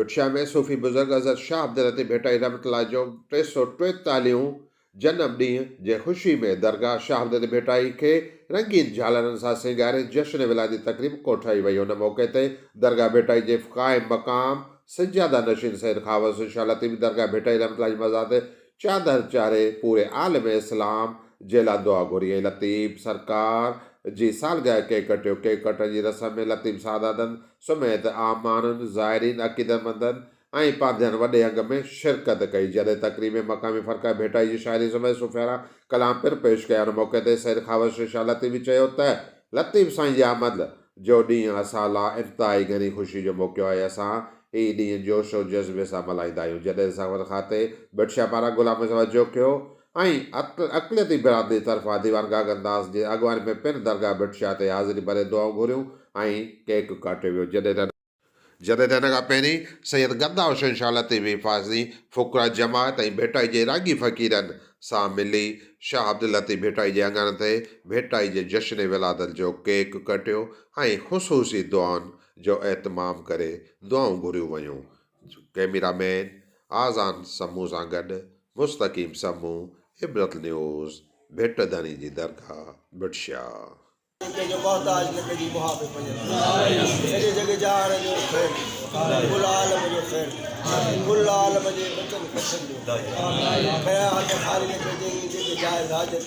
बुटशा में सूफ़ी बुज़ुर्ग हज़रत शाह अब्दुल लतीफ़ भेटाई रहमतुल्लाह जो 343 जनम ॾींहुं जे ख़ुशी में दरगाह शाह अब्दुल लतीफ़ भेटाई खे रंगीन झालरनि सां सिंगारे जश्न विलायती तक़रीब कोठाई वई। उन मौक़े ते दरगाह भेटाई जे क़ाइम मक़ाम सज्जादा नशीन सैयद खावस शाह लतीफ़ दरगाह भेटाई रहमतुल्लाह जी मज़ार ते चादर चाढ़े पूरे आलम इस्लाम जे लाइ दुआ घुरी। ऐं लतीफ़ सरकार जी सालगिरह केक कटियो। केक कटण जी रस्म में लतीफ़ सादातनि समेत आम माण्हुनि ज़ाइरीन अक़ीदतमंदनि ऐं पांधियनि वॾे अघ में शिरकत कई। जॾहिं तक़रीब में मक़ामी फ़रक़ा भेटाई जी शाइरी समेत सुफ़ियाना कलाम पिणु पेश कया। उन मौक़े ते सैयद खावस शाह लतीफ़ चयो त लतीफ़ साईं जी आमद जो ॾींहुं असां लाइ इंतिहाई घणी ख़ुशी जो मौक़ो आहे। असां हीउ ॾींहुं जोश और जज़्बे सां मल्हाईंदा आहियूं। जॾहिं सफ़र खाते बुटशा पारां गुलाम तवजो कयो ऐं अक़लियती बिरादरी तरफ़ां दीवान गाग अंदाज़ जे अॻवानी में पिणु दरगाह बुटशा ते हाज़िरी भरे दुआऊं घुरियूं ऐं केक काटियो वियो। जॾहिं त हिन खां पहिरीं सैयद गद्दा हुसैन शाह लतीफ़ हिफ़ाज़ी फ़ुक़रा जमात ऐं भेटाई जे रागी फ़क़ीरनि सां मिली शाह अब्दुल लतीफ़ भेटाई जे अङण ते भेटाई जे जश्न विलादत जो केक कटियो ऐं ख़ुसूसी दुआउनि जो एहतमाम करे दुआऊं घुरियूं वयूं। कैमरामैन आज़ान समूह सां गॾु मुस्तक़ीम समूह इबरत न्यूज़ भेटधणी जी दरगाह बुटशा। जो मोहताज ने तेरी मुहाफ़िज़ बने सॼे जग जहान जो ख़ैर कुल आलम जो ख़ैर कुल आलम जे बचन कथनि जो ख़याल ख़ालिक जे जाइज़ हाजत